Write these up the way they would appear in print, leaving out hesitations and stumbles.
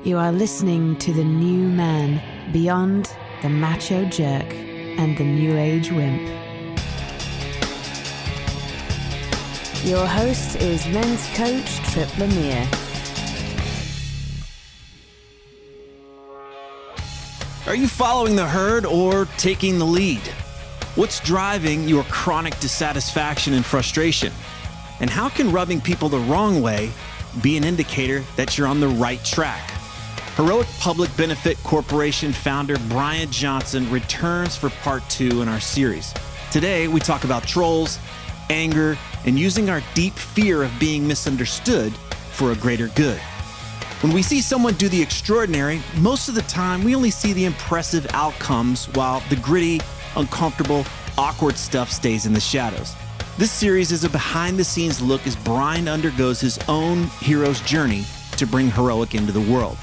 You are listening to the new man beyond the Macho Jerk and the New Age Wimp. Your host is men's coach Tripp Lanier. Are you following the herd or taking the lead? What's driving your chronic dissatisfaction and frustration? And how can rubbing people the wrong way be an indicator that you're on the right track? Heroic Public Benefit Corporation founder Brian Johnson returns for part 2 in our series. Today, we talk about trolls, anger, and using our deep fear of being misunderstood for a greater good. When we see someone do the extraordinary, most of the time we only see the impressive outcomes while the gritty, uncomfortable, awkward stuff stays in the shadows. This series is a behind-the-scenes look as Brian undergoes his own hero's journey to bring heroic into the world.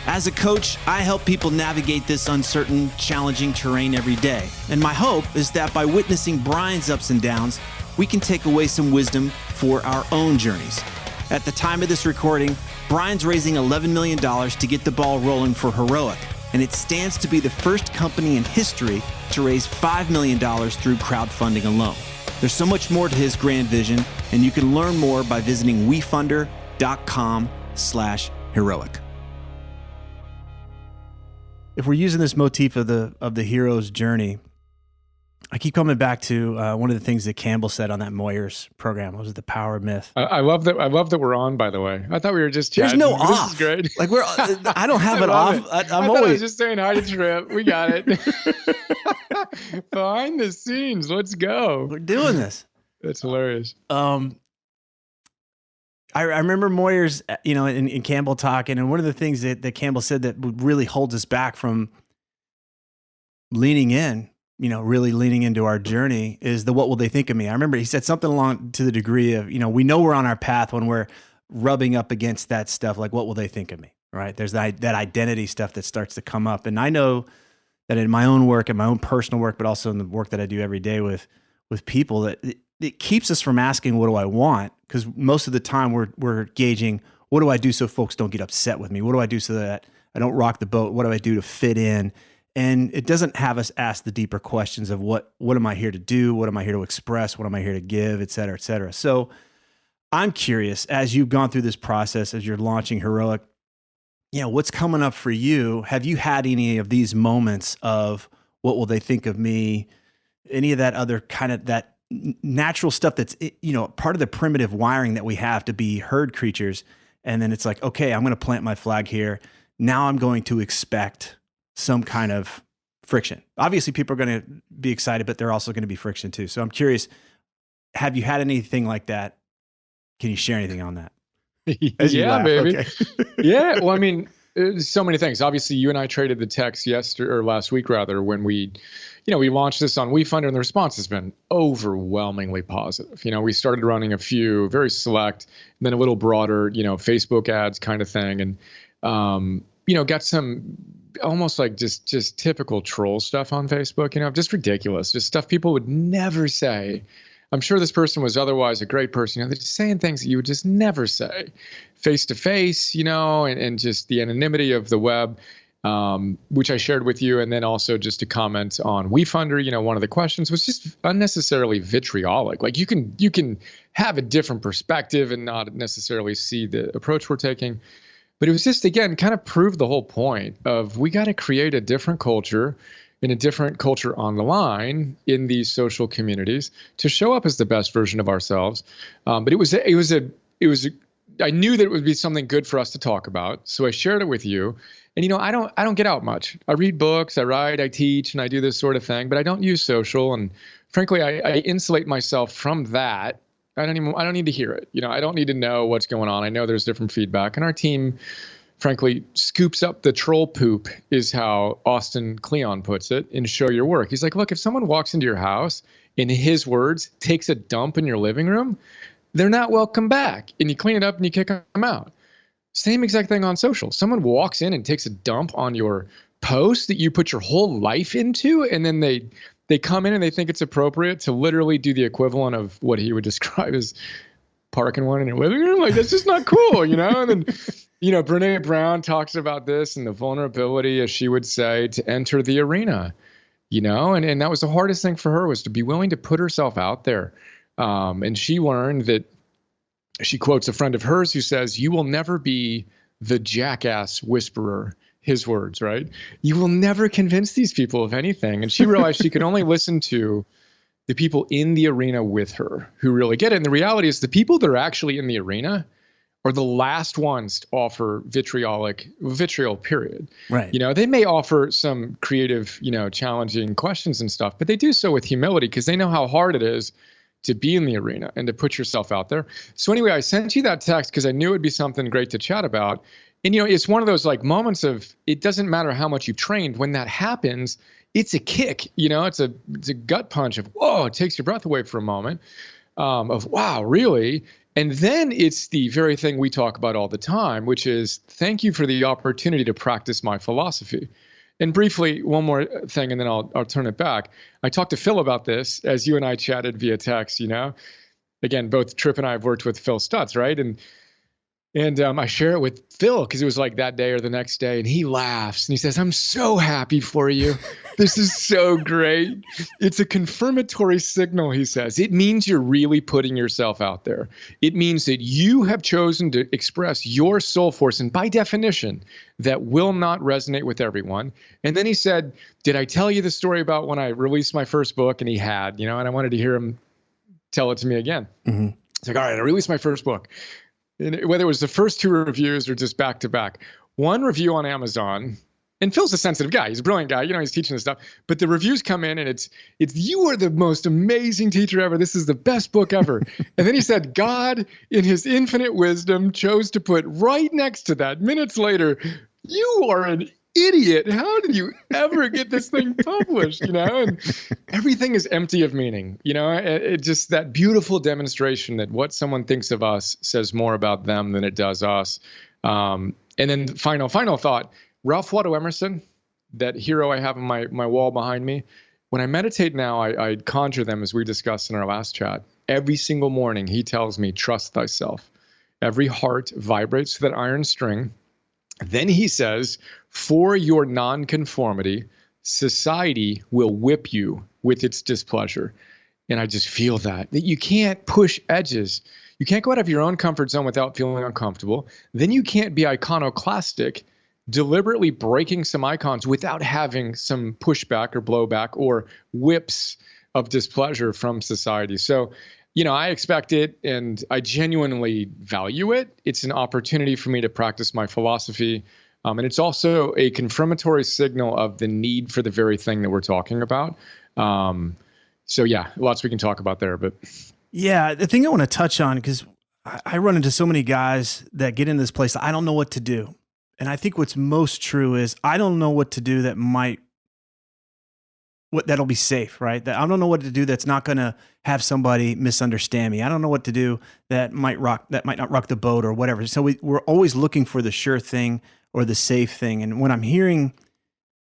As a coach, I help people navigate this uncertain, challenging terrain every day. And my hope is that by witnessing Brian's ups and downs, we can take away some wisdom for our own journeys. At the time of this recording, Brian's raising $11 million to get the ball rolling for Heroic, and it stands to be the first company in history to raise $5 million through crowdfunding alone. There's so much more to his grand vision, and you can learn more by visiting wefunder.com/heroic. If we're using this motif of the hero's journey, I keep coming back to one of the things that Campbell said on that Moyers program. What was it, The Power of Myth? I love that. I love that we're on. By the way, I thought we were just chatting. There's no This off. is great. Like I don't have it off. I was just saying hi to Tripp. We got it. Behind the scenes. Let's go. We're doing this. That's hilarious. I remember Moyers, in Campbell talking, and one of the things that Campbell said that really holds us back from leaning in, really leaning into our journey is the what will they think of me? I remember he said something along to the degree of, we know we're on our path when we're rubbing up against that stuff, like what will they think of me, right? There's that identity stuff that starts to come up. And I know that in my own work, in my own personal work, but also in the work that I do every day with people, that it keeps us from asking, what do I want? Because most of the time we're gauging, what do I do so folks don't get upset with me? What do I do so that I don't rock the boat? What do I do to fit in? And it doesn't have us ask the deeper questions of what am I here to do? What am I here to express? What am I here to give, et cetera, et cetera. So I'm curious, as you've gone through this process, as you're launching Heroic, what's coming up for you? Have you had any of these moments of what will they think of me? Any of that other kind of that natural stuff that's, part of the primitive wiring that we have to be herd creatures. And then it's like, okay, I'm going to plant my flag here. Now I'm going to expect some kind of friction. Obviously people are going to be excited, but they're also going to be friction too. So I'm curious, have you had anything like that? Can you share anything on that? Yeah, baby. Okay. Yeah. Well, I mean, so many things. Obviously you and I traded the text last week rather, when we launched this on WeFunder, and the response has been overwhelmingly positive. We started running a few very select, and then a little broader, Facebook ads kind of thing. And, got some almost like just typical troll stuff on Facebook, just ridiculous, just stuff people would never say. I'm sure this person was otherwise a great person. They're just saying things that you would just never say face to face, and just the anonymity of the web. Which I shared with you. And then also just to comment on WeFunder, one of the questions was just unnecessarily vitriolic. Like you can have a different perspective and not necessarily see the approach we're taking. But it was just, again, kind of proved the whole point of we got to create a different culture and a different culture on the line in these social communities to show up as the best version of ourselves. But I knew that it would be something good for us to talk about. So I shared it with you. And, I don't get out much. I read books, I write, I teach, and I do this sort of thing, but I don't use social. And frankly, I insulate myself from that. I don't need to hear it. I don't need to know what's going on. I know there's different feedback, and our team, frankly, scoops up the troll poop is how Austin Kleon puts it in Show Your Work. He's like, look, if someone walks into your house, in his words, takes a dump in your living room, they're not welcome back. And you clean it up and you kick them out. Same exact thing on social. Someone walks in and takes a dump on your post that you put your whole life into, and then they come in and they think it's appropriate to literally do the equivalent of what he would describe as parking one in your living room. Like, that's just not cool, And then, Brene Brown talks about this and the vulnerability, as she would say, to enter the arena, and that was the hardest thing for her, was to be willing to put herself out there. And she learned that, she quotes a friend of hers who says, "You will never be the jackass whisperer." His words, right? "You will never convince these people of anything." And she realized she could only listen to the people in the arena with her who really get it. And the reality is, the people that are actually in the arena are the last ones to offer vitriol, period. Right. They may offer some creative, challenging questions and stuff, but they do so with humility, because they know how hard it is to be in the arena and to put yourself out there. So anyway, I sent you that text because I knew it'd be something great to chat about. And, it's one of those like moments of, it doesn't matter how much you've trained. When that happens, it's a kick, it's a gut punch of, whoa, it takes your breath away for a moment, of, wow, really? And then it's the very thing we talk about all the time, which is, thank you for the opportunity to practice my philosophy. And briefly, one more thing, and then I'll turn it back. I talked to Phil about this as you and I chatted via text, Again, both Tripp and I have worked with Phil Stutz, right? And I share it with Phil because it was like that day or the next day, and he laughs and he says, "I'm so happy for you. This is so great. It's a confirmatory signal," he says. "It means you're really putting yourself out there. It means that you have chosen to express your soul force, and by definition, that will not resonate with everyone." And then he said, "Did I tell you the story about when I released my first book?" And he had, and I wanted to hear him tell it to me again. Mm-hmm. It's like, all right, I released my first book. And whether it was the first 2 reviews or just back to back, one review on Amazon, and Phil's a sensitive guy. He's a brilliant guy. He's teaching this stuff, but the reviews come in and it's, "You are the most amazing teacher ever. This is the best book ever." And then he said, "God, in his infinite wisdom, chose to put right next to that, minutes later, 'You are an idiot. How did you ever get this thing published?'" And everything is empty of meaning. It just, that beautiful demonstration that what someone thinks of us says more about them than it does us. And then final thought, Ralph Waldo Emerson, that hero I have on my wall behind me. When I meditate now, I conjure them, as we discussed in our last chat. Every single morning, he tells me, "Trust thyself. Every heart vibrates to that iron string." Then he says, "For your nonconformity, society will whip you with its displeasure." And I just feel that you can't push edges. You can't go out of your own comfort zone without feeling uncomfortable. Then you can't be iconoclastic, deliberately breaking some icons without having some pushback or blowback or whips of displeasure from society. So, I expect it, and I genuinely value it. It's an opportunity for me to practice my philosophy. And it's also a confirmatory signal of the need for the very thing that we're talking about. So yeah, lots we can talk about there, but. Yeah. The thing I want to touch on, because I run into so many guys that get in this place, I don't know what to do. And I think what's most true is I don't know what to do that'll be safe, right? That I don't know what to do that's not going to have somebody misunderstand me. I don't know what to do that might not rock the boat or whatever. So we're always looking for the sure thing or the safe thing. And what I'm hearing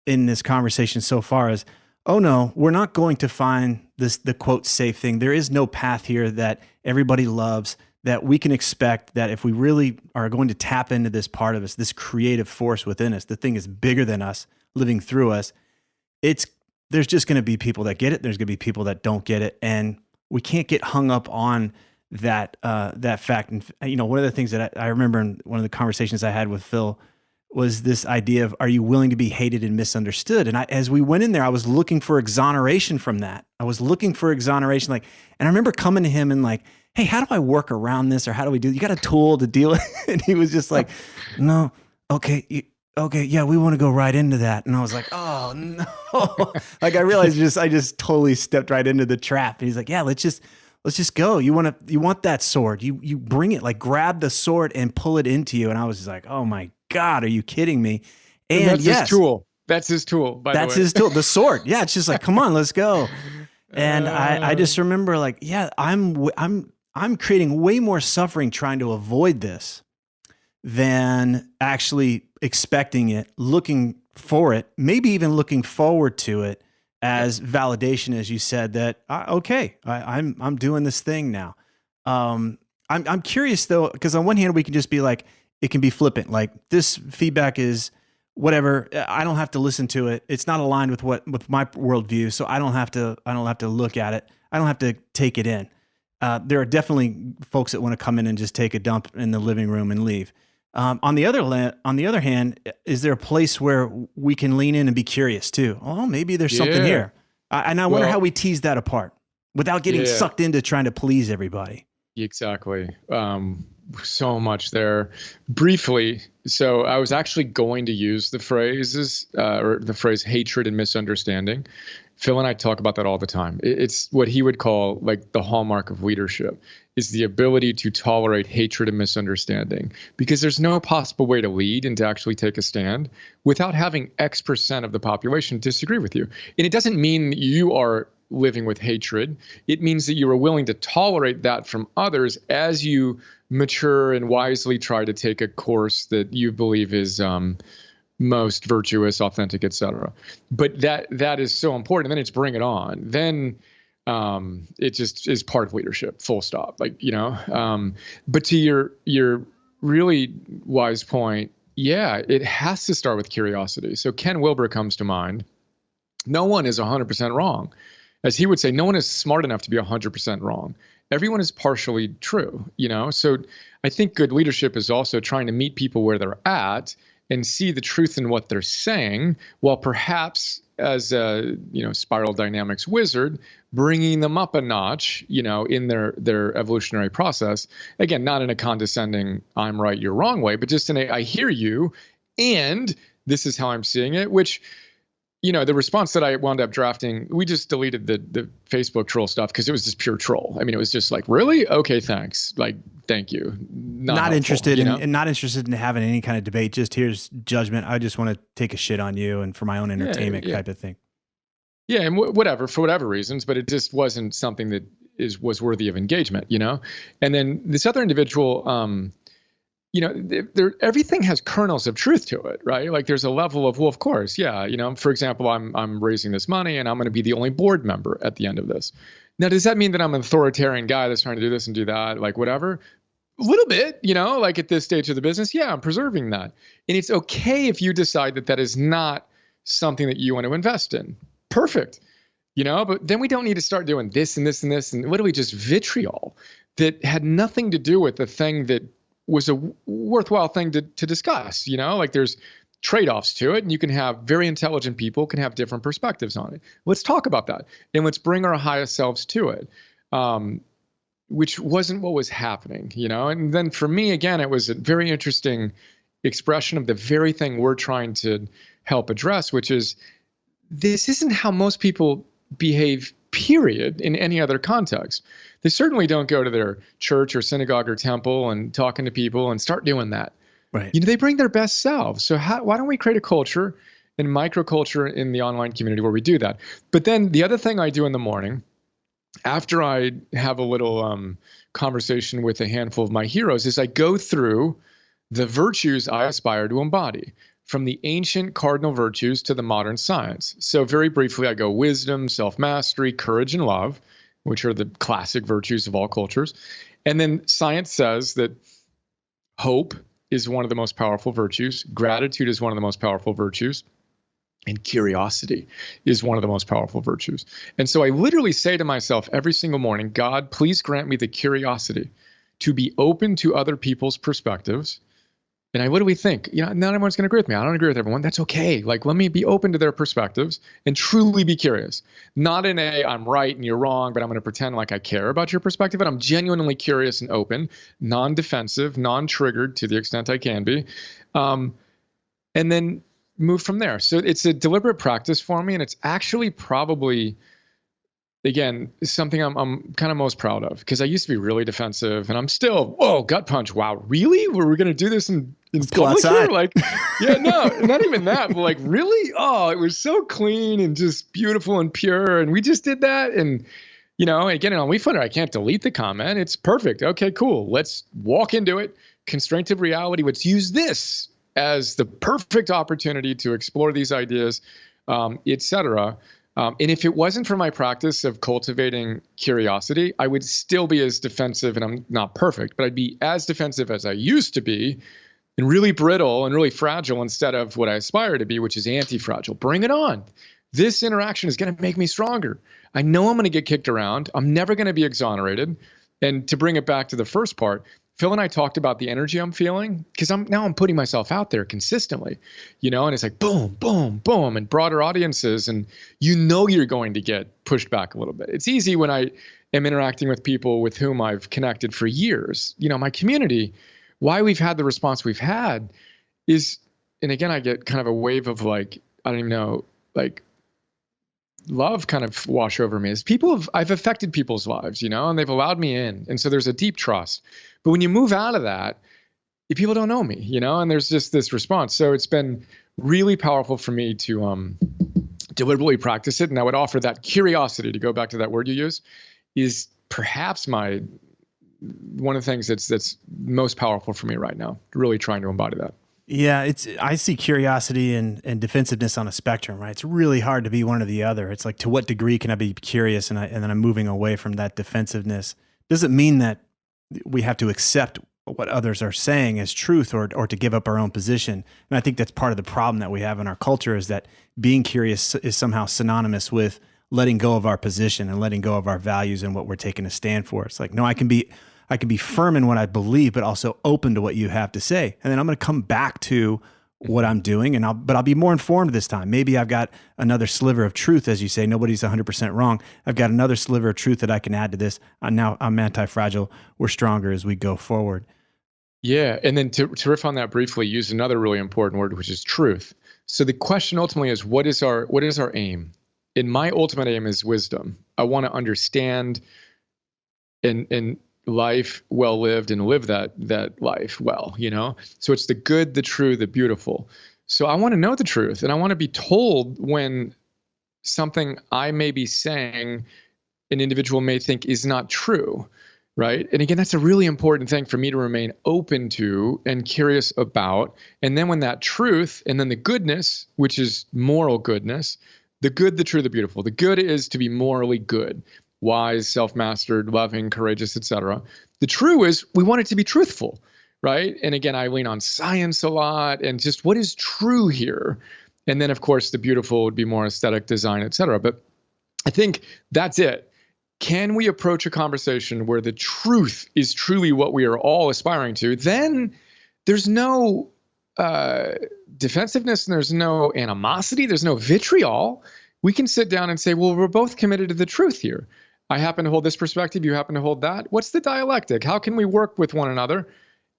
in this conversation so far is, oh no, we're not going to find the quote safe thing. There is no path here that everybody loves, that we can expect that if we really are going to tap into this part of us, this creative force within us, the thing is bigger than us, living through us. There's just going to be people that get it. There's going to be people that don't get it. And we can't get hung up on that fact. And, one of the things that I remember in one of the conversations I had with Phil was this idea of, are you willing to be hated and misunderstood? And as we went in there, I was looking for exoneration from that. I was looking for exoneration. And I remember coming to him and like, "Hey, how do I work around this? Or how do we do it? You got a tool to deal with it?" And he was just like, "No, okay. Okay, yeah, we want to go right into that." And I was like, "Oh no!" I realized I just totally stepped right into the trap. And he's like, "Yeah, let's just go. You want that sword? You bring it. Like, grab the sword and pull it into you." And I was just like, "Oh my God, are you kidding me?" And that's his tool. That's his tool. That's his tool. The sword. Yeah, it's just like, come on, let's go. And I just remember like, yeah, I'm creating way more suffering trying to avoid this than actually expecting it, looking for it, maybe even looking forward to it as validation, as you said, that I'm doing this thing now. I'm curious though, because on one hand we can just be like, it can be flippant. Like this feedback is whatever. I don't have to listen to it. It's not aligned with my worldview. So I don't have to look at it. I don't have to take it in. There are definitely folks that want to come in and just take a dump in the living room and leave. On the other hand, is there a place where we can lean in and be curious too? Oh, maybe there's something here. And I wonder how we tease that apart without getting sucked into trying to please everybody. Exactly. So much there. Briefly, so I was actually going to use the phrases or the phrase hatred and misunderstanding. Phil and I talk about that all the time. It's what he would call like the hallmark of leadership is the ability to tolerate hatred and misunderstanding, because there's no possible way to lead and to actually take a stand without having X% of the population disagree with you. And it doesn't mean you are living with hatred. It means that you are willing to tolerate that from others as you mature and wisely try to take a course that you believe is most virtuous, authentic, etc. But that is so important. And then it's bring it on. Then it just is part of leadership, full stop. Like, but to your really wise point, it has to start with curiosity. So Ken Wilber comes to mind. No one is 100% wrong. As he would say, no one is smart enough to be 100% wrong. Everyone is partially true, So I think good leadership is also trying to meet people where they're at and see the truth in what they're saying, while perhaps as a spiral dynamics wizard, bringing them up a notch, in their evolutionary process. Again, not in a condescending "I'm right, you're wrong" way, but just in a "I hear you, and this is how I'm seeing it," which. The response that I wound up drafting, we just deleted the Facebook troll stuff because it was just pure troll. I mean, it was just like, really? Okay, thanks. Like, thank you. Not interested and not interested in having any kind of debate. Just here's judgment. I just want to take a shit on you and for my own entertainment type of thing. Yeah, and whatever, for whatever reasons, but it just wasn't something that was worthy of engagement, And then this other individual, everything has kernels of truth to it, right? Like there's a level of, well, of course, for example, I'm raising this money and I'm going to be the only board member at the end of this. Now, does that mean that I'm an authoritarian guy that's trying to do this and do that? Like whatever, a little bit, like at this stage of the business, I'm preserving that. And it's okay if you decide that is not something that you want to invest in. Perfect. But then we don't need to start doing this and this and this. And literally just vitriol that had nothing to do with the thing that was a worthwhile thing to discuss, like there's trade-offs to it, and you can have very intelligent people can have different perspectives on it. Let's talk about that, and let's bring our highest selves to it, which wasn't what was happening, And then for me, again, it was a very interesting expression of the very thing we're trying to help address, which is this isn't how most people behave, period, in any other context. They certainly don't go to their church or synagogue or temple and talking to people and start doing that. Right. They bring their best selves. So why don't we create a culture and microculture in the online community where we do that? But then the other thing I do in the morning, after I have a little conversation with a handful of my heroes, is I go through the virtues I aspire to embody, from the ancient cardinal virtues to the modern science. So very briefly, I go wisdom, self-mastery, courage, and love, which are the classic virtues of all cultures. And then science says that hope is one of the most powerful virtues, gratitude is one of the most powerful virtues, and curiosity is one of the most powerful virtues. And so I literally say to myself every single morning, God, please grant me the curiosity to be open to other people's perspectives. And I literally think, not everyone's going to agree with me. I don't agree with everyone. That's okay. Like, let me be open to their perspectives and truly be curious. Not in I'm right and you're wrong, but I'm going to pretend like I care about your perspective. But I'm genuinely curious and open, non-defensive, non-triggered to the extent I can be. And then move from there. So it's a deliberate practice for me. And it's actually probably, again, something I'm kind of most proud of, because I used to be really defensive and I'm still, gut punch. Wow, really? Were we going to do this in public here? Like, no, not even that, but like, really? Oh, it was so clean and just beautiful and pure. And we just did that. And, again, on WeFunder, I can't delete the comment. It's perfect. Okay, cool. Let's walk into it. Constraint of reality. Let's use this as the perfect opportunity to explore these ideas, et cetera. And if it wasn't for my practice of cultivating curiosity, I would still be as defensive, and I'm not perfect, but I'd be as defensive as I used to be, and really brittle and really fragile instead of what I aspire to be, which is anti-fragile. Bring it on. This interaction is going to make me stronger. I know I'm going to get kicked around. I'm never going to be exonerated. And to bring it back to the first part, Phil and I talked about the energy I'm feeling, because I'm putting myself out there consistently, and it's like boom, boom, boom, and broader audiences, and you're going to get pushed back a little bit. It's easy when I am interacting with people with whom I've connected for years. My community, why we've had the response we've had is, and again, I get kind of a wave of like, I don't even know, like love kind of wash over me, is I've affected people's lives, and they've allowed me in. And so there's a deep trust. But when you move out of that, people don't know me, and there's just this response. So it's been really powerful for me to deliberately practice it. And I would offer that curiosity, to go back to that word you use, is perhaps one of the things that's most powerful for me right now, really trying to embody that. Yeah, I see curiosity and defensiveness on a spectrum, right? It's really hard to be one or the other. It's like, to what degree can I be curious and then I'm moving away from that defensiveness? Doesn't mean that we have to accept what others are saying as truth or to give up our own position. And I think that's part of the problem that we have in our culture, is that being curious is somehow synonymous with letting go of our position and letting go of our values and what we're taking a stand for. It's like, no, I can be firm in what I believe, but also open to what you have to say. And then I'm going to come back to what I'm doing, but I'll be more informed this time. Maybe I've got another sliver of truth, as you say. Nobody's 100% wrong. I've got another sliver of truth that I can add to this. Now I'm anti-fragile. We're stronger as we go forward. Yeah, and then to riff on that briefly, use another really important word, which is truth. So the question ultimately is, what is our aim? And my ultimate aim is wisdom. I want to understand and life well lived and live that life well, So it's the good, the true, the beautiful. So I want to know the truth, and I want to be told when something I may be saying an individual may think is not true, right? And again, that's a really important thing for me to remain open to and curious about. And then when that truth, and then the goodness, which is moral goodness, the good, the true, the beautiful. The good is to be morally good, wise, self-mastered, loving, courageous, etc. The true is we want it to be truthful, right? And again, I lean on science a lot, and just what is true here. And then, of course, the beautiful would be more aesthetic, design, etc. But I think that's it. Can we approach a conversation where the truth is truly what we are all aspiring to? Then there's no defensiveness, and there's no animosity, there's no vitriol. We can sit down and say, well, we're both committed to the truth here. I happen to hold this perspective, you happen to hold that. What's the dialectic? How can we work with one another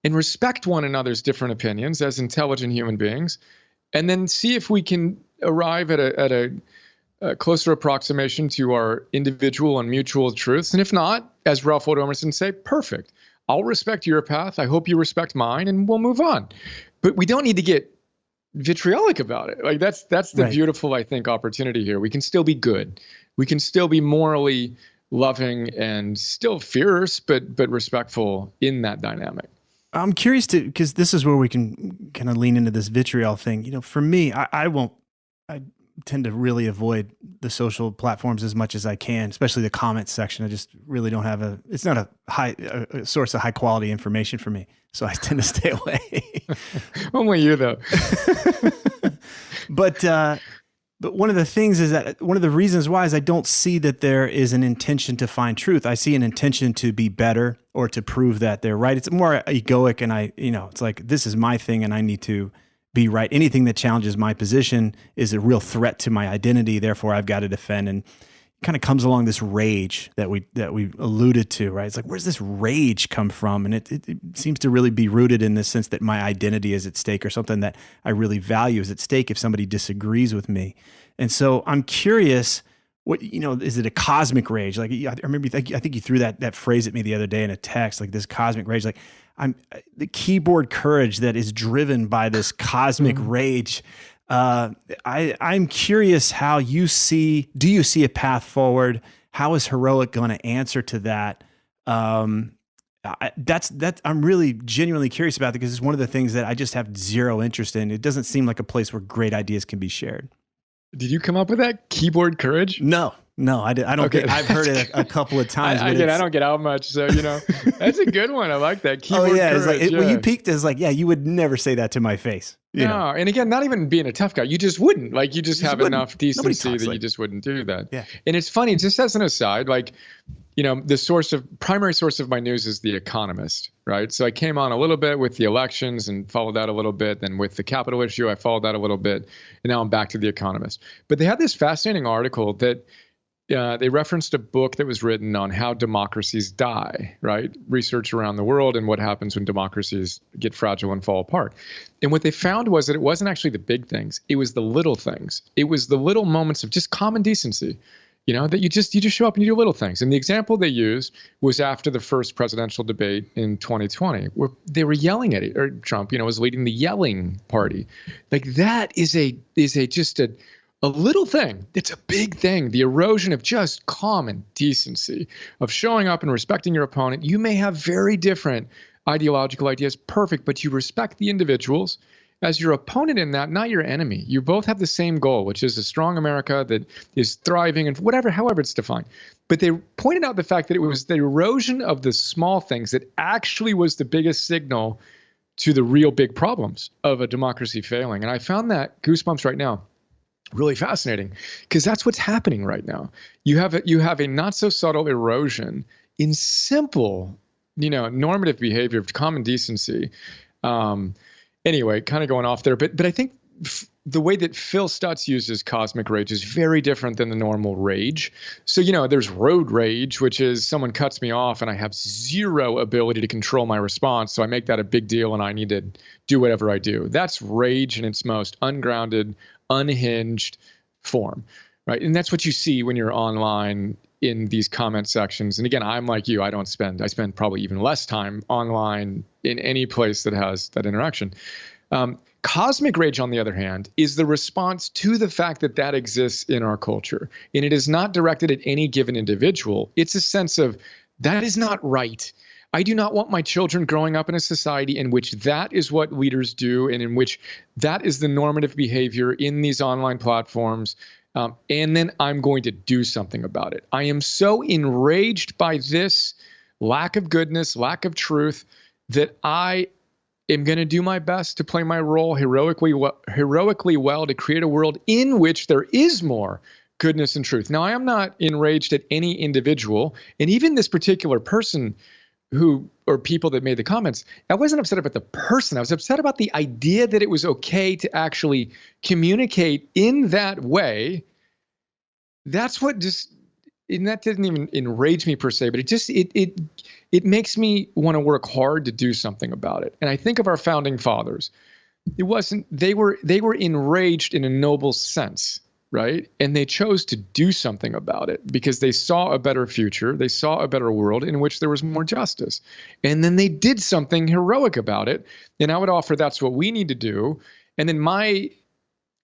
and respect one another's different opinions as intelligent human beings, and then see if we can arrive at a closer approximation to our individual and mutual truths? And if not, as Ralph Waldo Emerson say, perfect. I'll respect your path. I hope you respect mine, and we'll move on. But we don't need to get vitriolic about it. Like that's the right. Beautiful, I think, opportunity here. We can still be good. We can still be morally loving and still fierce, but respectful in that dynamic. I'm curious because this is where we can kind of lean into this vitriol thing. For me, I tend to really avoid the social platforms as much as I can, especially the comments section. I just really don't have it's not a source of high quality information for me. So I tend to stay away. Only you though. But one of the things is that one of the reasons why is I don't see that there is an intention to find truth. I see an intention to be better or to prove that they're right. It's more egoic, and it's like, this is my thing and I need to be right. Anything that challenges my position is a real threat to my identity. Therefore, I've got to defend. And it kind of comes along this rage that we alluded to, right? It's like, where's this rage come from? And it seems to really be rooted in the sense that my identity is at stake, or something that I really value is at stake if somebody disagrees with me. And so I'm curious, what, is it a cosmic rage? Like, I remember, I think you threw that phrase at me the other day in a text, like this cosmic rage. Like, I'm the keyboard courage that is driven by this cosmic rage. I'm curious how do you see a path forward? How is Heroic going to answer to that? I'm really genuinely curious about that, because it's one of the things that I just have zero interest in. It doesn't seem like a place where great ideas can be shared. Did you come up with that keyboard courage? No, I don't Okay. think I've heard it a couple of times. I don't get out much, so that's a good one. I like that keyboard courage. It's like when you peaked as like, you would never say that to my face. No, and again, not even being a tough guy, you just wouldn't. Like you just have enough decency that you just wouldn't do that. Yeah. And it's funny, just as an aside, like the primary source of my news is The Economist, right? So I came on a little bit with the elections and followed that a little bit. Then with the Capitol issue, I followed that a little bit. And now I'm back to The Economist. But they had this fascinating article that they referenced a book that was written on how democracies die, right? Research around the world and what happens when democracies get fragile and fall apart. And what they found was that it wasn't actually the big things. It was the little things. It was the little moments of just common decency. That you just show up and you do little things. And the example they used was after the first presidential debate in 2020, where they were yelling at it, or Trump, was leading the yelling party. Like that is just a little thing. It's a big thing. The erosion of just common decency, of showing up and respecting your opponent. You may have very different ideological ideas, perfect, but you respect the individuals as your opponent in that, not your enemy. You both have the same goal, which is a strong America that is thriving and however it's defined. But they pointed out the fact that it was the erosion of the small things that actually was the biggest signal to the real big problems of a democracy failing. And I found that, goosebumps right now, really fascinating, because that's what's happening right now. You have a not so subtle erosion in simple, normative behavior of common decency. Anyway, kind of going off there, but I think the way that Phil Stutz uses cosmic rage is very different than the normal rage. So, there's road rage, which is someone cuts me off and I have zero ability to control my response. So I make that a big deal and I need to do whatever I do. That's rage in its most ungrounded, unhinged form, right? And that's what you see when you're online in these comment sections. And again, I'm like you, I spend probably even less time online in any place that has that interaction. Cosmic rage, on the other hand, is the response to the fact that exists in our culture. And it is not directed at any given individual. It's a sense of that is not right. I do not want my children growing up in a society in which that is what leaders do and in which that is the normative behavior in these online platforms. And then I'm going to do something about it. I am so enraged by this lack of goodness, lack of truth, that I am going to do my best to play my role heroically well to create a world in which there is more goodness and truth. Now, I am not enraged at any individual, and even this particular person or people that made the comments, I wasn't upset about the person. I was upset about the idea that it was okay to actually communicate in that way. That's what and that didn't even enrage me per se, but it makes me want to work hard to do something about it. And I think of our founding fathers. They were enraged in a noble sense, right? And they chose to do something about it because they saw a better future. They saw a better world in which there was more justice. And then they did something heroic about it. And I would offer that's what we need to do. And then my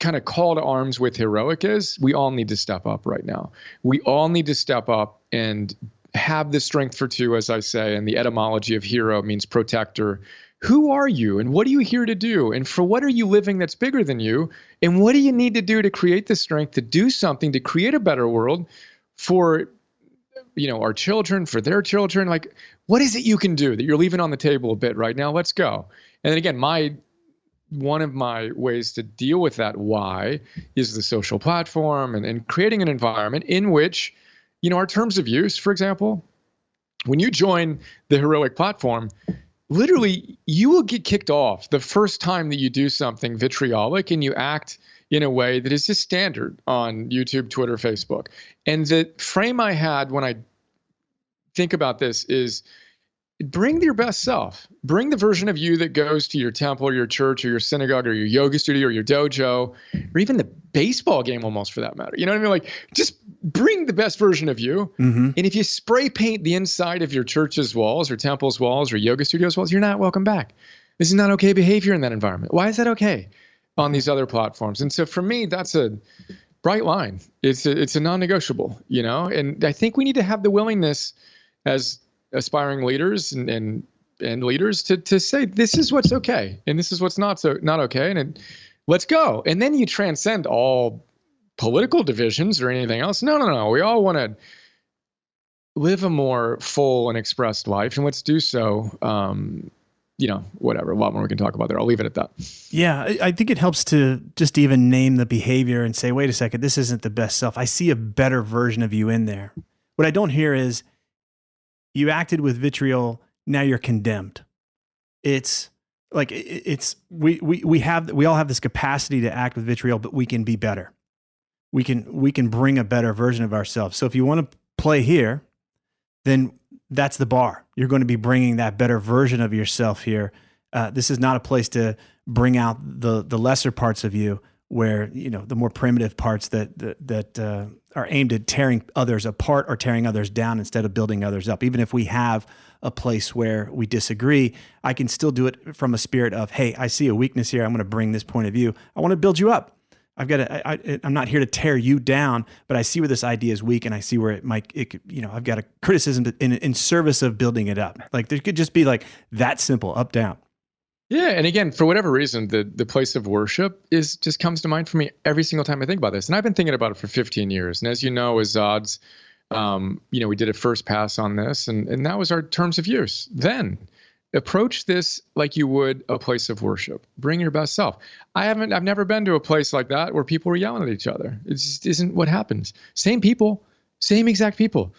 kind of call to arms with heroic is we all need to step up right now. We all need to step up and have the strength for two, as I say, and the etymology of hero means protector. Who are you and what are you here to do? And for what are you living that's bigger than you? And what do you need to do to create the strength to do something, to create a better world for, our children, for their children? Like, what is it you can do that you're leaving on the table a bit right now? Let's go. And then again, one of my ways to deal with that why is the social platform and creating an environment in which, our terms of use, for example, when you join the heroic platform, literally, you will get kicked off the first time that you do something vitriolic and you act in a way that is just standard on YouTube, Twitter, Facebook. And the frame I had when I think about this is bring your best self. Bring the version of you that goes to your temple or your church or your synagogue or your yoga studio or your dojo or even the baseball game almost for that matter. You know what I mean? Like just bring the best version of you. Mm-hmm. And if you spray paint the inside of your church's walls or temple's walls or yoga studio's walls, you're not welcome back. This is not okay behavior in that environment. Why is that okay on these other platforms? And so for me, that's a bright line. It's a non-negotiable, and I think we need to have the willingness as aspiring leaders and leaders to say this is what's okay and this is what's not okay, and let's go. And then you transcend all political divisions or anything else. No. We all want to live a more full and expressed life, and let's do so. Whatever. A lot more we can talk about there. I'll leave it at that. Yeah, I think it helps to just even name the behavior and say, wait a second, this isn't the best self. I see a better version of you in there. What I don't hear is you acted with vitriol, now you're condemned. It's like we all have this capacity to act with vitriol, but we can be better. We can bring a better version of ourselves. So if you want to play here, then that's the bar. You're going to be bringing that better version of yourself here. This is not a place to bring out the lesser parts of you, where the more primitive parts that are aimed at tearing others apart or tearing others down instead of building others up. Even if we have a place where we disagree, I can still do it from a spirit of, hey, I see a weakness here. I'm going to bring this point of view. I want to build you up. I'm not here to tear you down, but I see where this idea is weak, and I see where I've got a criticism in service of building it up. Like there could just be like that simple, up, down. Yeah, and again, for whatever reason, the place of worship just comes to mind for me every single time I think about this. And I've been thinking about it for 15 years. And as you know, as Zod's, we did a first pass on this, and that was our terms of use. Then approach this like you would a place of worship. Bring your best self. I've never been to a place like that where people were yelling at each other. It just isn't what happens. Same people, same exact people.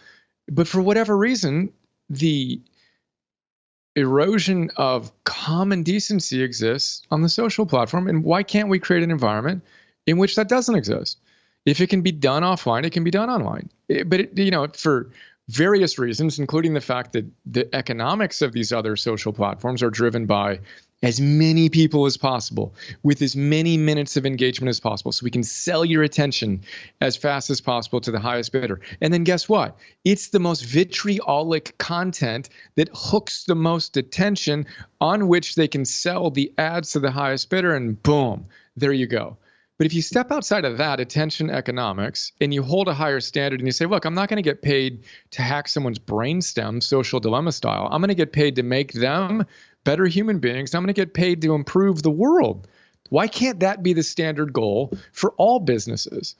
But for whatever reason, the erosion of common decency exists on the social platform. And why can't we create an environment in which that doesn't exist? If it can be done offline, it can be done online. For various reasons, including the fact that the economics of these other social platforms are driven by as many people as possible with as many minutes of engagement as possible, so we can sell your attention as fast as possible to the highest bidder. And then guess what? It's the most vitriolic content that hooks the most attention, on which they can sell the ads to the highest bidder, and boom, there you go. But if you step outside of that attention economics and you hold a higher standard and you say, look, I'm not going to get paid to hack someone's brainstem, social dilemma style. I'm going to get paid to make them better human beings. I'm going to get paid to improve the world. Why can't that be the standard goal for all businesses?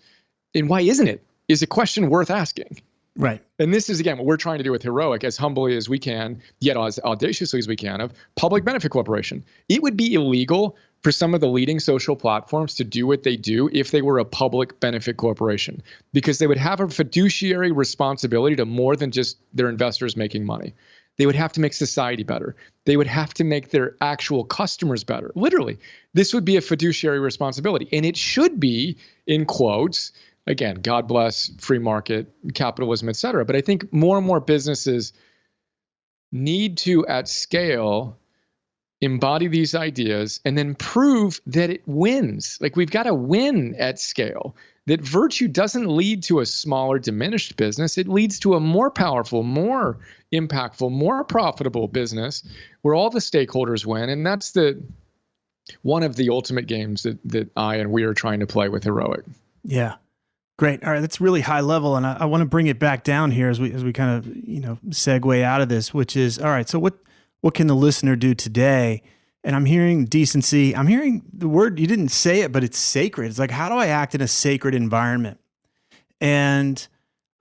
And why isn't it? Is a question worth asking. Right. And this is, again, what we're trying to do with Heroic, as humbly as we can, yet as audaciously as we can, of public benefit corporation. It would be illegal for some of the leading social platforms to do what they do if they were a public benefit corporation, because they would have a fiduciary responsibility to more than just their investors making money. They would have to make society better. They would have to make their actual customers better. Literally, this would be a fiduciary responsibility. And it should be, in quotes, again, God bless free market, capitalism, et cetera. But I think more and more businesses need to, at scale, embody these ideas and then prove that it wins. Like, we've got to win at scale. That virtue doesn't lead to a smaller, diminished business. It leads to a more powerful, more impactful, more profitable business where all the stakeholders win. And that's one of the ultimate games that I and we are trying to play with Heroic. Yeah. Great. All right. That's really high level. And I want to bring it back down here as we kind of, segue out of this, which is, all right, so what can the listener do today? And I'm hearing decency. I'm hearing the word, you didn't say it, but it's sacred. It's like, how do I act in a sacred environment? And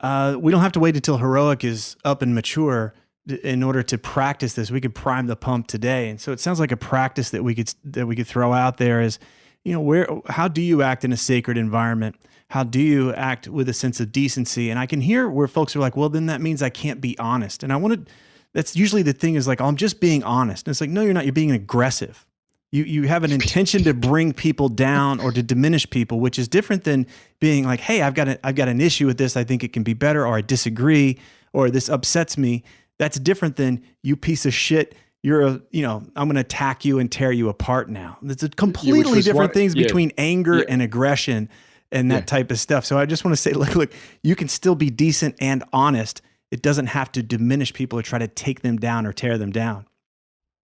we don't have to wait until Heroic is up and mature in order to practice this. We could prime the pump today. And so it sounds like a practice that we could throw out there is, how do you act in a sacred environment? How do you act with a sense of decency? And I can hear where folks are like, well, then that means I can't be honest. And that's usually the thing is like, oh, I'm just being honest. And it's like, no, you're not. You're being aggressive. You have an intention to bring people down or to diminish people, which is different than being like, hey, I've got an issue with this. I think it can be better, or I disagree, or this upsets me. That's different than, you piece of shit. I'm going to attack you and tear you apart now. It's a completely different things between anger and aggression and that type of stuff. So I just want to say, look, you can still be decent and honest. It doesn't have to diminish people or try to take them down or tear them down.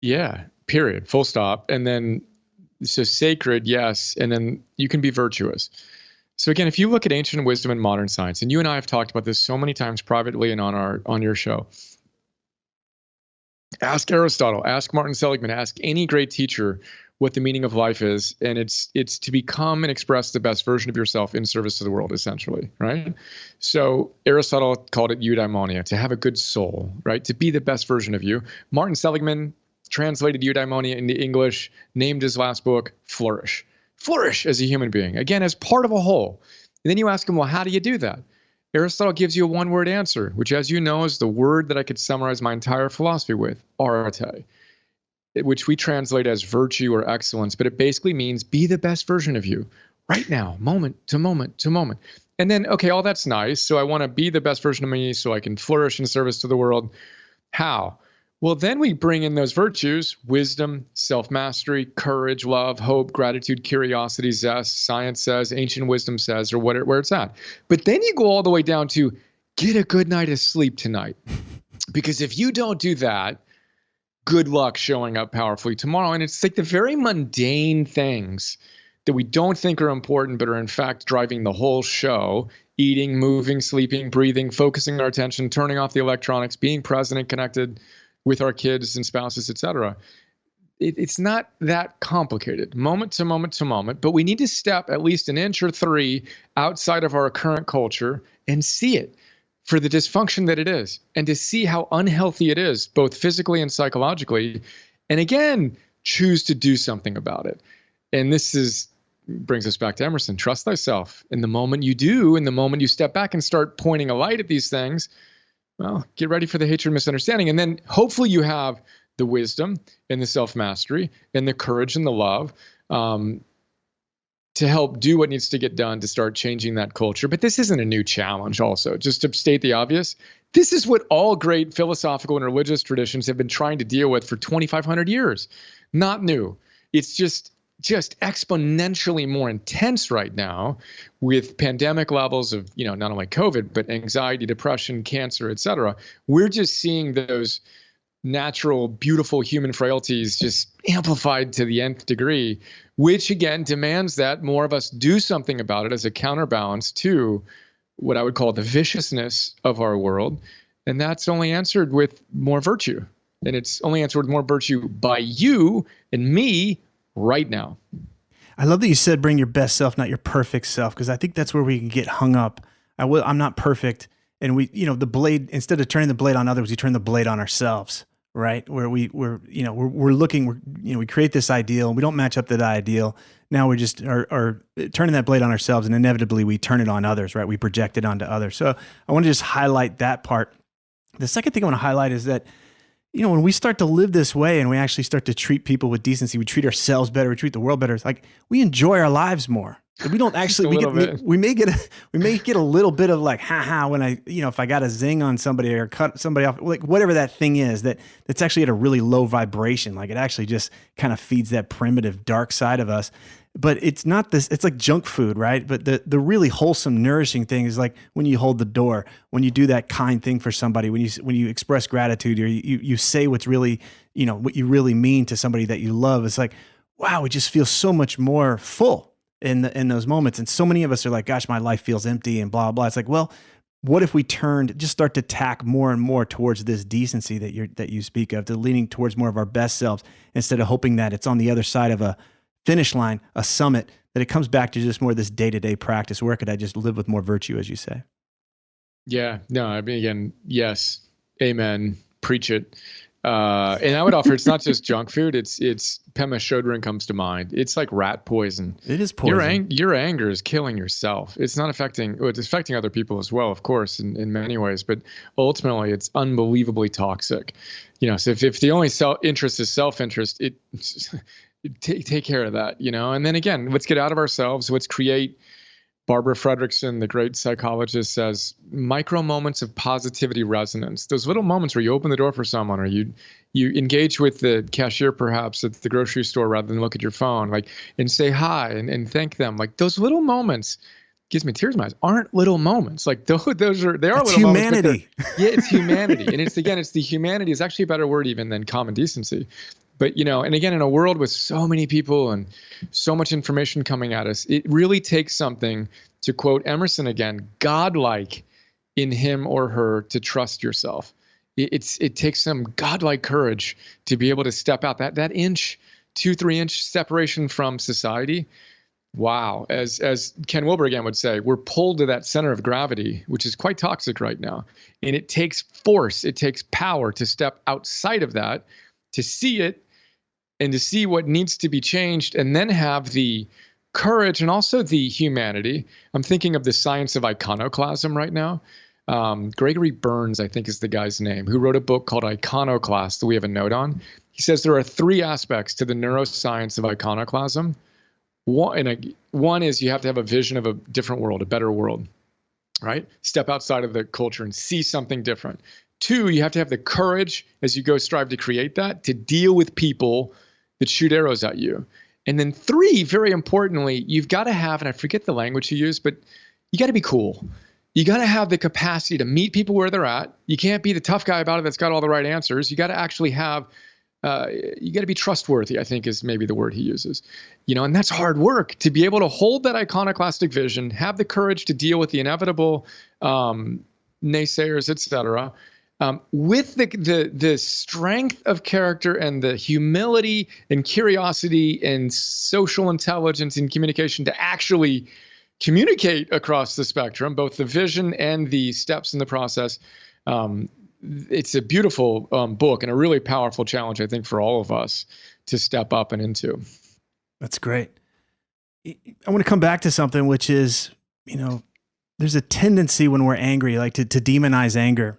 Yeah. Period. Full stop. And then, so sacred, yes. And then you can be virtuous. So again, if you look at ancient wisdom and modern science, and you and I have talked about this so many times privately and on your show, Ask Aristotle, ask Martin Seligman, ask any great teacher what the meaning of life is. And it's to become and express the best version of yourself in service to the world, essentially, right? So Aristotle called it eudaimonia, to have a good soul, right? To be the best version of you. Martin Seligman translated eudaimonia into English, named his last book, Flourish. Flourish as a human being, again, as part of a whole. And then you ask him, well, how do you do that? Aristotle gives you a one-word answer, which, as you know, is the word that I could summarize my entire philosophy with, arete, which we translate as virtue or excellence, but it basically means be the best version of you right now, moment to moment to moment. And then, okay, all that's nice. So I want to be the best version of me so I can flourish in service to the world. How? Well, then we bring in those virtues: wisdom, self-mastery, courage, love, hope, gratitude, curiosity, zest, science says, ancient wisdom says, or where it's at. But then you go all the way down to get a good night of sleep tonight. Because if you don't do that, good luck showing up powerfully tomorrow. And it's like the very mundane things that we don't think are important, but are in fact driving the whole show: eating, moving, sleeping, breathing, focusing our attention, turning off the electronics, being present and connected with our kids and spouses, etc. It's not that complicated, moment to moment to moment, but we need to step at least an inch or three outside of our current culture and see it for the dysfunction that it is, and to see how unhealthy it is, both physically and psychologically, and again, choose to do something about it. And this brings us back to Emerson: trust thyself. In the moment you do, in the moment you step back and start pointing a light at these things, well, get ready for the hatred and misunderstanding. And then hopefully you have the wisdom and the self-mastery and the courage and the love to help do what needs to get done to start changing that culture. But this isn't a new challenge also. Just to state the obvious, this is what all great philosophical and religious traditions have been trying to deal with for 2,500 years. Not new. It's just exponentially more intense right now with pandemic levels of, not only COVID, but anxiety, depression, cancer, et cetera. We're just seeing those natural, beautiful human frailties just amplified to the nth degree, which again demands that more of us do something about it as a counterbalance to what I would call the viciousness of our world. And that's only answered with more virtue. And it's only answered with more virtue by you and me right now. I love that you said bring your best self, not your perfect self, because I think that's where we can get hung up. I'm not perfect. And we, the blade, instead of turning the blade on others, we turn the blade on ourselves, right? Where we're looking, we create this ideal and we don't match up to that ideal. Now we just are turning that blade on ourselves, and inevitably we turn it on others, right? We project it onto others. So I want to just highlight that part. The second thing I want to highlight is that, when we start to live this way and we actually start to treat people with decency, we treat ourselves better, we treat the world better. It's like we enjoy our lives more. We don't actually, we may get a little bit of like, when I, if I got a zing on somebody or cut somebody off, like whatever that thing is that's actually at a really low vibration. Like it actually just kind of feeds that primitive dark side of us. But it's not this, it's like junk food, right? But the really wholesome, nourishing thing is like when you hold the door, when you do that kind thing for somebody, when you express gratitude, or you say what's really, what you really mean to somebody that you love. It's like, wow, it just feels so much more full in those moments. And so many of us are like, gosh, my life feels empty and blah, blah. It's like, well, what if we start to tack more and more towards this decency that you speak of, to leaning towards more of our best selves, instead of hoping that it's on the other side of a finish line, a summit, that it comes back to just more this day-to-day practice. Where could I just live with more virtue, as you say? Yeah, no, I mean, again, yes, amen, preach it. And I would offer, it's not just junk food. It's Pema Chodron comes to mind. It's like rat poison. It is poison. Your anger is killing yourself. It's not it's affecting other people as well, of course, in many ways, but ultimately it's unbelievably toxic. So if the only interest is self-interest, take care of that, and then again, let's get out of ourselves. Let's create, Barbara Fredrickson, the great psychologist, says, micro moments of positivity resonance. Those little moments where you open the door for someone, or you engage with the cashier perhaps at the grocery store rather than look at your phone, and say hi and thank them. Like those little moments, gives me tears in my eyes, aren't little moments. Like they are That's little humanity. moments. Yeah, it's humanity. And it's the humanity is actually a better word even than common decency. But, and again, in a world with so many people and so much information coming at us, it really takes something, to quote Emerson again, godlike in him or her, to trust yourself. it takes some godlike courage to be able to step out that inch, 2-3 inch separation from society. Wow. As Ken Wilber again would say, we're pulled to that center of gravity, which is quite toxic right now. And it takes force, it takes power to step outside of that, to see it and to see what needs to be changed, and then have the courage and also the humanity. I'm thinking of the science of iconoclasm right now. Gregory Burns, I think is the guy's name, who wrote a book called Iconoclast that we have a note on. He says there are 3 aspects to the neuroscience of iconoclasm. One is you have to have a vision of a different world, a better world, right? Step outside of the culture and see something different. 2, you have to have the courage as you go strive to create that, to deal with people that shoot arrows at you. And then 3, very importantly, you've got to have, and I forget the language you use, but you got to be cool. You got to have the capacity to meet people where they're at. You can't be the tough guy about it that's got all the right answers. You got to actually have, you got to be trustworthy, I think is maybe the word he uses. And that's hard work, to be able to hold that iconoclastic vision, have the courage to deal with the inevitable naysayers, etc., with the strength of character and the humility and curiosity and social intelligence and communication to actually communicate across the spectrum, both the vision and the steps in the process. It's a beautiful book and a really powerful challenge, I think, for all of us to step up and into. That's great. I want to come back to something, which is, there's a tendency when we're angry, like to demonize anger.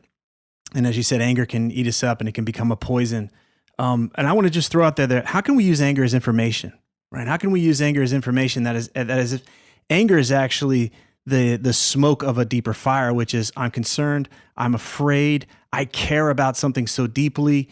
And as you said, anger can eat us up and it can become a poison. And I want to just throw out there, how can we use anger as information, right? How can we use anger as information that is if anger is actually the smoke of a deeper fire, which is I'm concerned, I'm afraid, I care about something so deeply,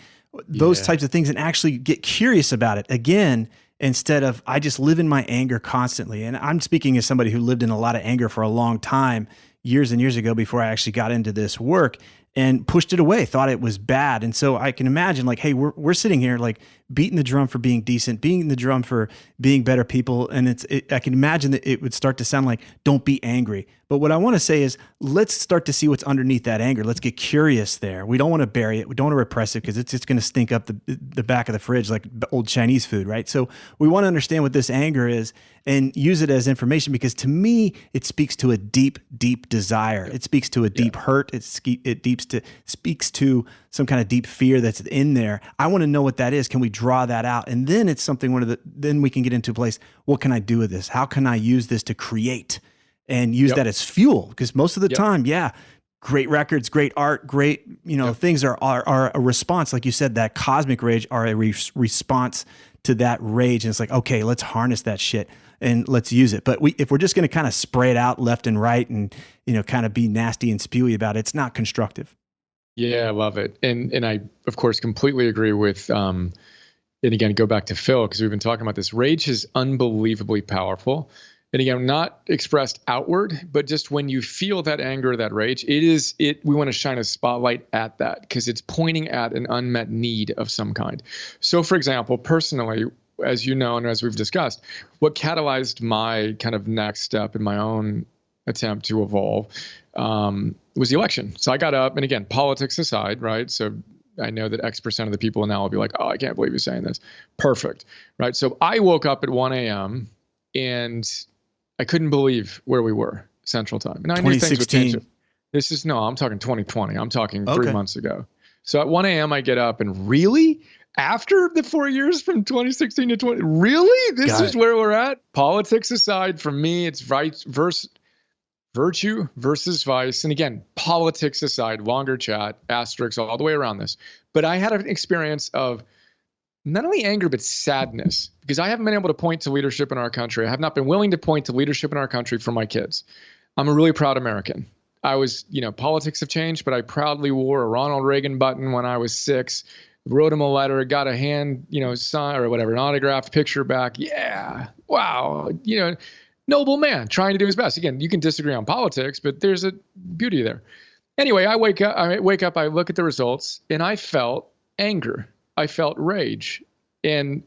those types of things, and actually get curious about it again, instead of I just live in my anger constantly. And I'm speaking as somebody who lived in a lot of anger for a long time, years and years ago, before I actually got into this work, and pushed it away, thought it was bad. And so I can imagine, like, hey, we're sitting here like beating the drum for being decent, beating the drum for being better people. And I can imagine that it would start to sound like, don't be angry. But what I want to say is, let's start to see what's underneath that anger. Let's get curious there. We don't want to bury it. We don't want to repress it, because it's just going to stink up the back of the fridge like old Chinese food, right? So we want to understand what this anger is and use it as information, because to me, it speaks to a deep, deep desire. It speaks to a deep hurt. It speaks to some kind of deep fear that's in there. I want to know what that is. Can we draw that out? And then it's something then we can get into a place, what can I do with this? How can I use this to create and use that as fuel? Because most of the time, great records, great art, great, things are a response. Like you said, that cosmic rage are a response to that rage. And it's like, okay, let's harness that shit and let's use it. But if we're just going to kind of spray it out left and right and, kind of be nasty and spewy about it, it's not constructive. Yeah, I love it. And I, of course, completely agree with, and again, go back to Phil, because we've been talking about this. Rage is unbelievably powerful. And again, not expressed outward, but just when you feel that anger, that rage, we want to shine a spotlight at that, because it's pointing at an unmet need of some kind. So for example, personally, as you know, and as we've discussed, what catalyzed my kind of next step in my own attempt to evolve was the election. So I got up, and again, politics aside, right? So I know that X% of the people now will be like, oh, I can't believe you're saying this. Perfect, right? So I woke up at 1 a.m. and I couldn't believe where we were Central Time. And I knew things would change. I'm talking 2020. I'm talking 3 months ago. So at 1 a.m. I get up, and really? After the 4 years from 2016 to 20, really? This is where we're at? Politics aside, for me, it's virtue versus vice. And again, politics aside, longer chat, asterisks all the way around this. But I had an experience of not only anger, but sadness, because I haven't been able to point to leadership in our country. I have not been willing to point to leadership in our country for my kids. I'm a really proud American. I was, politics have changed, but I proudly wore a Ronald Reagan button when I was 6, wrote him a letter, got a hand, sign or whatever, an autographed picture back. Yeah. Wow. Noble man trying to do his best. Again, you can disagree on politics, but there's a beauty there. Anyway, I wake up, I look at the results, and I felt anger. I felt rage. And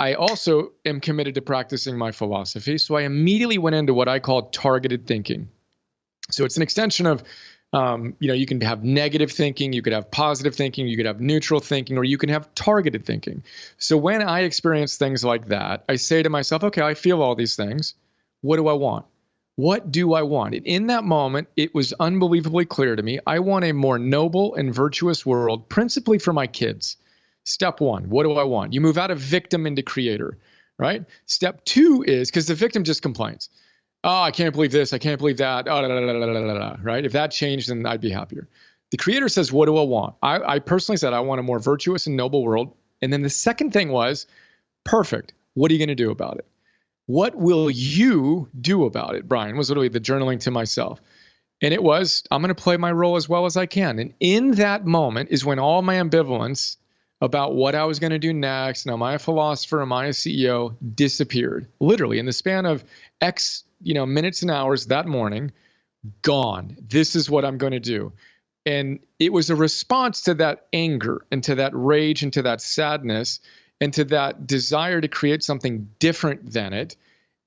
I also am committed to practicing my philosophy. So I immediately went into what I call targeted thinking. So it's an extension of You can have negative thinking, you could have positive thinking, you could have neutral thinking, or you can have targeted thinking. So when I experience things like that, I say to myself, okay, I feel all these things. What do I want? What do I want? And in that moment, it was unbelievably clear to me. I want a more noble and virtuous world, principally for my kids. Step one, what do I want? You move out of victim into creator, right? Step two is, because the victim just complains. Oh, I can't believe this. I can't believe that. Oh, da, da, da, da, da, da, right? If that changed, then I'd be happier. The creator says, what do I want? I personally said, I want a more virtuous and noble world. And then the second thing was, perfect. What are you going to do about it? What will you do about it, Brian? Was literally the journaling to myself. And it was, I'm going to play my role as well as I can. And in that moment is when all my ambivalence about what I was going to do next, and am I a philosopher, am I a CEO, disappeared. Literally in the span of X minutes and hours that morning, gone. This is what I'm going to do. And it was a response to that anger and to that rage and to that sadness and to that desire to create something different than it.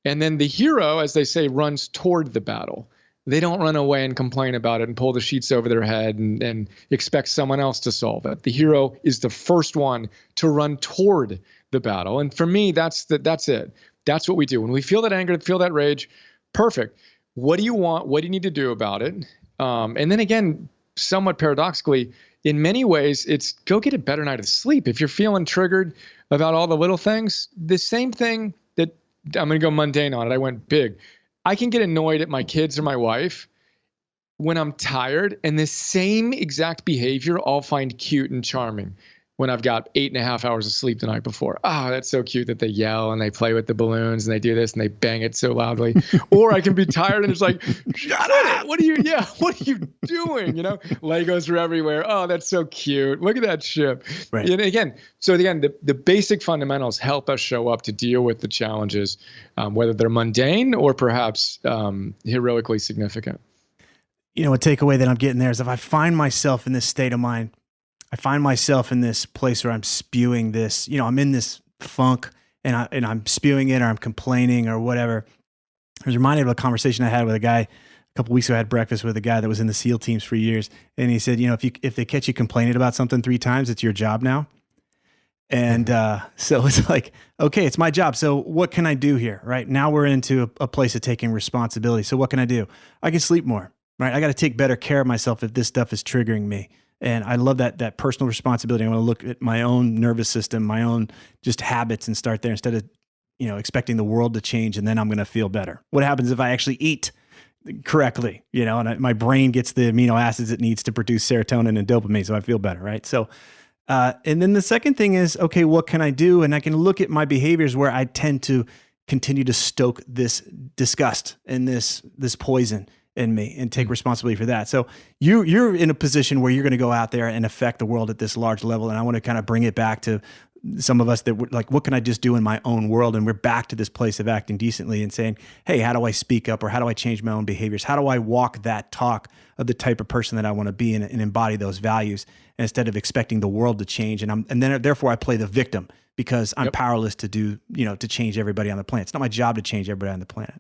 And then the hero, as they say, runs toward the battle. They don't run away and complain about it and pull the sheets over their head and expect someone else to solve it. The hero is the first one to run toward the battle. And for me, that's it. That's what we do. When we feel that anger, feel that rage, perfect. What do you want? What do you need to do about it? And then again, somewhat paradoxically, in many ways, it's go get a better night of sleep. If you're feeling triggered about all the little things, the same thing that I'm going to go mundane on it. I went big. I can get annoyed at my kids or my wife when I'm tired, and the same exact behavior I'll find cute and charming when I've got 8.5 hours of sleep the night before. Oh, that's so cute that they yell and they play with the balloons and they do this and they bang it so loudly. Or I can be tired and it's like, shut up! What are you doing? Legos are everywhere. Oh, that's so cute. Look at that ship. Right. And again, the basic fundamentals help us show up to deal with the challenges, whether they're mundane or perhaps heroically significant. A takeaway that I'm getting there is if I find myself in this state of mind, I find myself in this place where I'm spewing this, I'm in this funk and I'm spewing it or I'm complaining or whatever. I was reminded of a conversation I had with a guy a couple of weeks ago. I had breakfast with a guy that was in the SEAL teams for years. And he said, if they catch you complaining about something 3 times, it's your job now. And so it's like, okay, it's my job. So what can I do here? Right now we're into a place of taking responsibility. So what can I do? I can sleep more, right? I got to take better care of myself if this stuff is triggering me. And I love that personal responsibility. I want to look at my own nervous system, my own just habits and start there instead of, expecting the world to change and then I'm going to feel better. What happens if I actually eat correctly, and my brain gets the amino acids it needs to produce serotonin and dopamine, so I feel better, right? So, and then the second thing is, okay, what can I do? And I can look at my behaviors where I tend to continue to stoke this disgust and this poison in me and take responsibility for that. So you're in a position where you're going to go out there and affect the world at this large level. And I want to kind of bring it back to some of us that were like, what can I just do in my own world? And we're back to this place of acting decently and saying, hey, how do I speak up or how do I change my own behaviors? How do I walk that talk of the type of person that I want to be and embody those values instead of expecting the world to change? And then therefore I play the victim because I'm powerless to do, to change everybody on the planet. It's not my job to change everybody on the planet.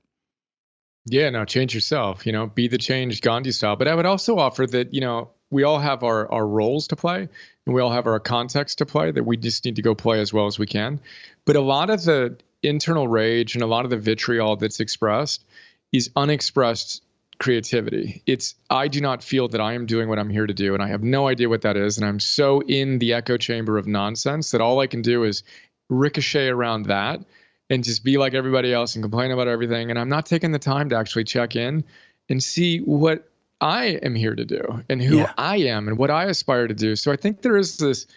Yeah, no, change yourself, be the change Gandhi style. But I would also offer that, we all have our roles to play and we all have our context to play that we just need to go play as well as we can. But a lot of the internal rage and a lot of the vitriol that's expressed is unexpressed creativity. I do not feel that I am doing what I'm here to do and I have no idea what that is. And I'm so in the echo chamber of nonsense that all I can do is ricochet around that and just be like everybody else and complain about everything. And I'm not taking the time to actually check in and see what I am here to do and who I am and what I aspire to do. So I think there is this,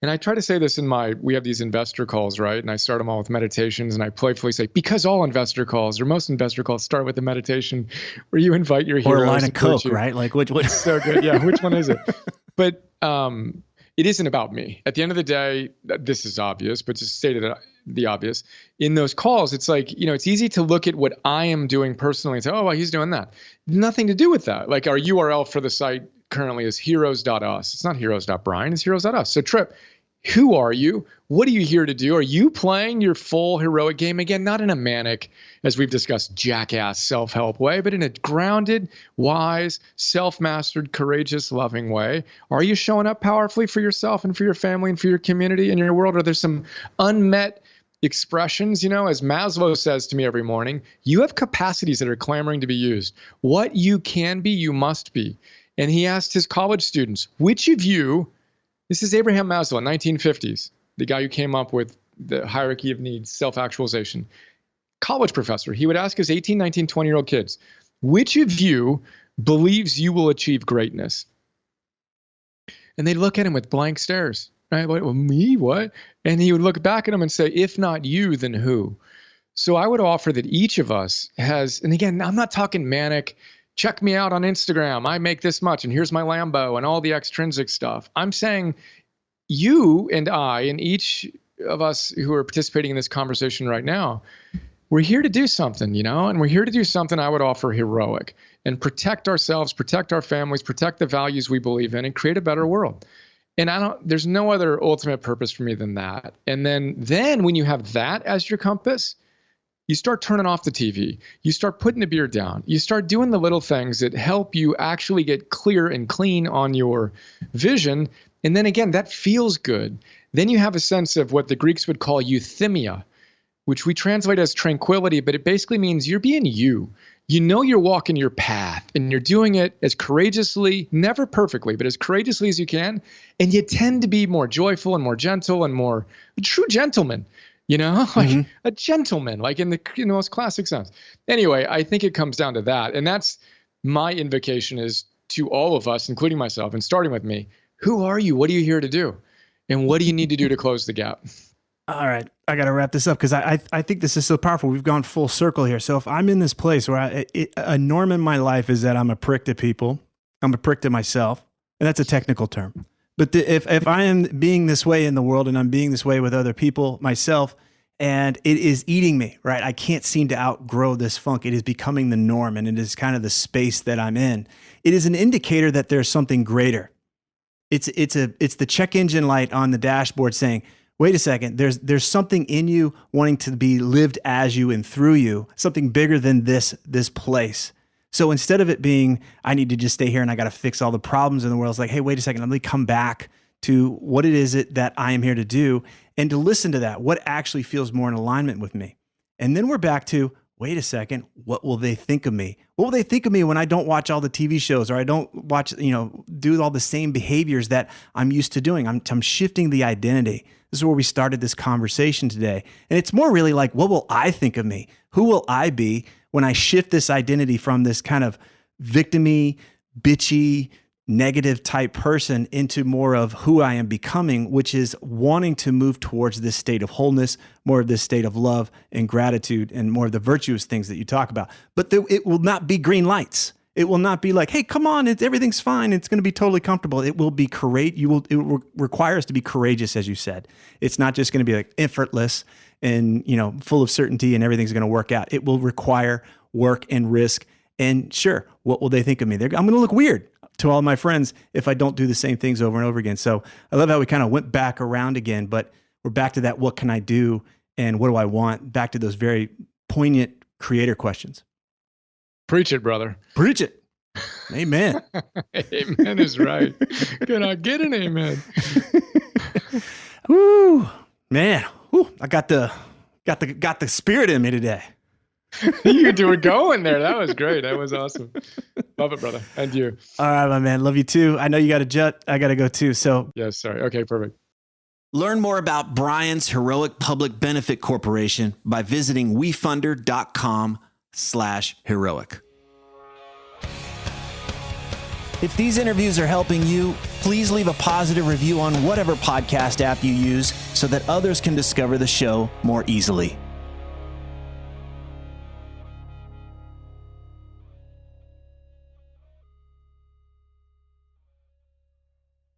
and I try to say this we have these investor calls, right? And I start them all with meditations and I playfully say, because all investor calls or most investor calls start with a meditation where you invite your heroes. Or a line of Coke, right? Like which so good. Yeah. Which one is it? But it isn't about me. At the end of the day, this is obvious, but just stated the obvious. In those calls, it's like, it's easy to look at what I am doing personally and say, oh, well, he's doing that. Nothing to do with that. Like our URL for the site currently is heroes.us. It's not heroes.brian, it's heroes.us. So Tripp, Who are you? What are you here to do? Are you playing your full heroic game? Again, not in a manic, as we've discussed, jackass self-help way, but in a grounded, wise, self-mastered, courageous, loving way. Are you showing up powerfully for yourself and for your family and for your community and your world? Are there some unmet expressions? As Maslow says to me every morning, you have capacities that are clamoring to be used. What you can be, you must be. And he asked his college students, which of you, this is Abraham Maslow, 1950s, the guy who came up with the hierarchy of needs, self-actualization, college professor. He would ask his 18, 19, 20-year-old kids, which of you believes you will achieve greatness? And they'd look at him with blank stares, right? Well, me, what? And he would look back at him and say, if not you, then who? So I would offer that each of us has, and again, I'm not talking manic, check me out on Instagram, I make this much, and here's my Lambo, and all the extrinsic stuff. I'm saying you and I, and each of us who are participating in this conversation right now, we're here to do something, and we're here to do something I would offer heroic and protect ourselves, protect our families, protect the values we believe in, and create a better world. And there's no other ultimate purpose for me than that. And then when you have that as your compass, you start turning off the TV. You start putting the beer down. You start doing the little things that help you actually get clear and clean on your vision. And then again, that feels good. Then you have a sense of what the Greeks would call euthymia, which we translate as tranquility, but it basically means you're being you. You're walking your path and you're doing it as courageously, never perfectly, but as courageously as you can. And you tend to be more joyful and more gentle and more a true gentleman. A gentleman, like in the most classic sense. Anyway, I think it comes down to that. And that's my invocation is to all of us, including myself, and starting with me. Who are you? What are you here to do? And what do you need to do to close the gap? All right. I got to wrap this up because I think this is so powerful. We've gone full circle here. So if I'm in this place where a norm in my life is that I'm a prick to people, I'm a prick to myself, and that's a technical term. But if I am being this way in the world and I'm being this way with other people, myself, and it is eating me, right? I can't seem to outgrow this funk. It is becoming the norm, and it is kind of the space that I'm in. It is an indicator that there's something greater. It's the check engine light on the dashboard saying, wait a second, there's something in you wanting to be lived as you and through you, something bigger than this place. So instead of it being, I need to just stay here and I got to fix all the problems in the world, it's like, hey, wait a second, let me come back to what it is that I am here to do and to listen to that. What actually feels more in alignment with me? And then we're back to, wait a second, what will they think of me? What will they think of me when I don't watch all the TV shows or I don't watch, do all the same behaviors that I'm used to doing? I'm shifting the identity. This is where we started this conversation today. And it's more really like, what will I think of me? Who will I be when I shift this identity from this kind of victim-y, bitchy, negative type person into more of who I am becoming, which is wanting to move towards this state of wholeness, more of this state of love and gratitude, and more of the virtuous things that you talk about. But it will not be green lights. It will not be like, hey, come on, everything's fine. It's going to be totally comfortable. It will be courageous. It will require us to be courageous, as you said. It's not just going to be like effortless and full of certainty and everything's going to work out. It will require work and risk. And sure, what will they think of me? I'm going to look weird to all my friends if I don't do the same things over and over again. So I love how we kind of went back around again, but we're back to that, what can I do and what do I want? Back to those very poignant creator questions. Preach it, brother. Preach it. Amen. Amen is right. Can I get an amen? Woo, man. Woo, I got the spirit in me today. You were going there. That was great. That was awesome. Love it, brother. And you. All right, my man. Love you too. I know you got a jet. I got to go too. So yes, sorry. Okay, perfect. Learn more about Brian's Heroic Public Benefit Corporation by visiting wefunder.com/heroic. If these interviews are helping you, please leave a positive review on whatever podcast app you use so that others can discover the show more easily.